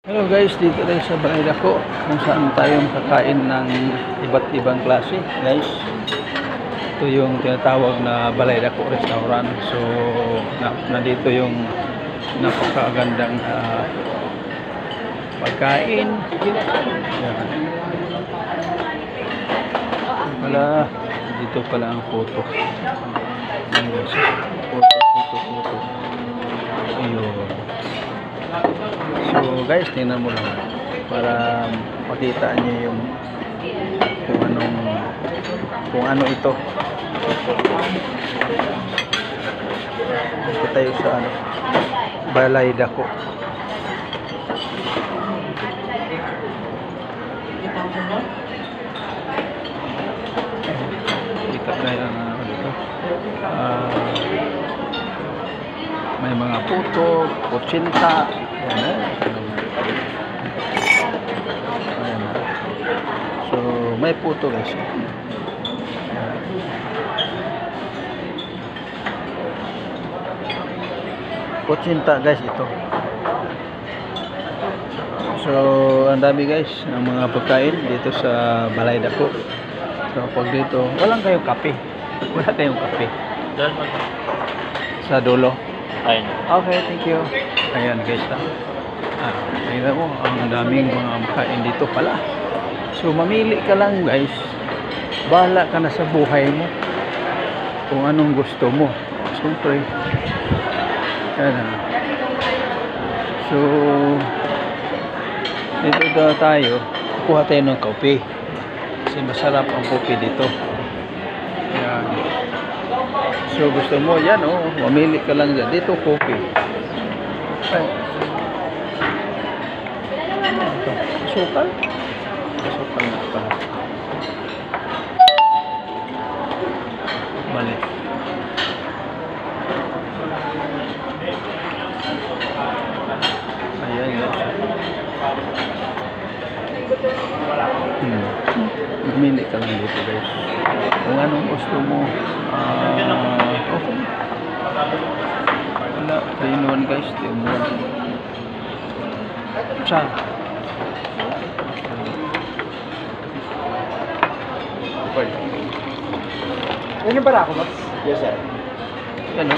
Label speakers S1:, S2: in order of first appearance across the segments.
S1: Hello guys, dito tayo sa Balay Dako kung saan tayo makakain ng iba't ibang klase guys. Ito yung tinatawag na Balay Dako Restaurant. So nandito yung napakagandang pagkain. Yan. Wala, dito pala ang photo. Ayan guys, photo. Ayun. So guys, tingnan mo lang para makita niyo yung kung ano ito. Dito tayo sa Balay Dako. Kita tayo ang dito. May mga puto, kutsinta. Ayan. So, may puto guys. Kutsinta guys ito. So, ang dami guys ng mga pagkain dito sa Balay Dako. So, pag dito, wala kayong kape. Sa dulo. Okay, thank you. Ayan guys, tingnan mo, ang daming mga pagkain dito pala. So mamili ka lang guys, bahala ka na sa buhay mo kung anong gusto mo. Siyempre yan. So dito tayo, kuha tayo ng kape kasi masarap ang kape dito. Yan. So gusto mo yan, mamili ka lang dyan. Dito kopi. Ay. Ito. Asukal. Asukal na pala. Mali. Ayan yun. Mamili ka lang dito guys. Kung anong gusto mo. Okay. Wala, 3-in-1 guys, 3-in-1. Saan? Okay.
S2: Yan yung barako, boss?
S1: Yes, sir. Yan,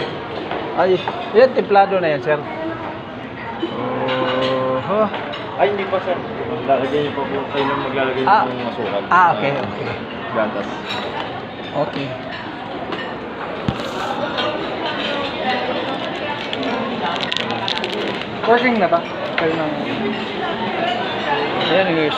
S1: Ay, yan, templado na yan, sir.
S2: Ay, hindi pa, sir. Lalagyan niyo pa po kayo nang maglalagay ng masukal.
S1: Okay.
S2: Gatas.
S1: Okay.
S2: Working na ba? Kayo nang...
S1: Ayan guys.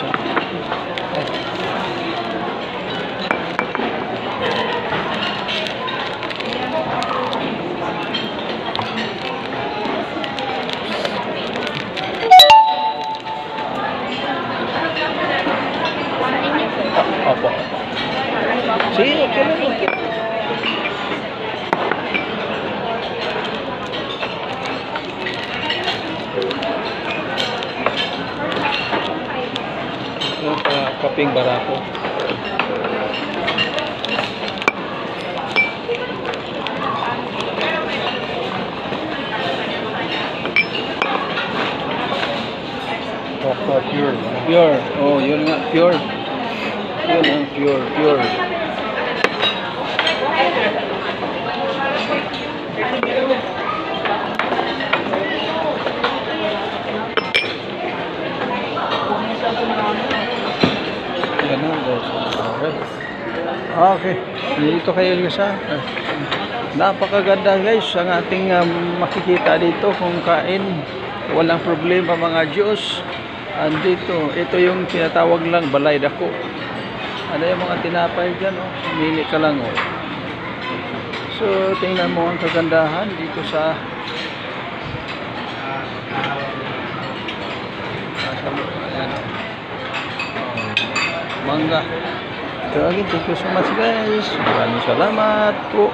S1: Opo. Sige, okay lang. Kaping barako.
S2: Pure.
S1: Pure. Oh, yun nga, pure. Yun ang pure. Yan na guys. Okay. Dito kayo guys ha. Napakaganda guys ang ating makikita dito kung kain. Walang problema mga Diyos. Andito, ito yung tinatawag lang Balay Dako. Ano yung mga tinapay dyan, Pumili ka lang, So, tingnan mo ang kagandahan dito sa mangga. So, again, thank you so much guys. Maraming salamat po.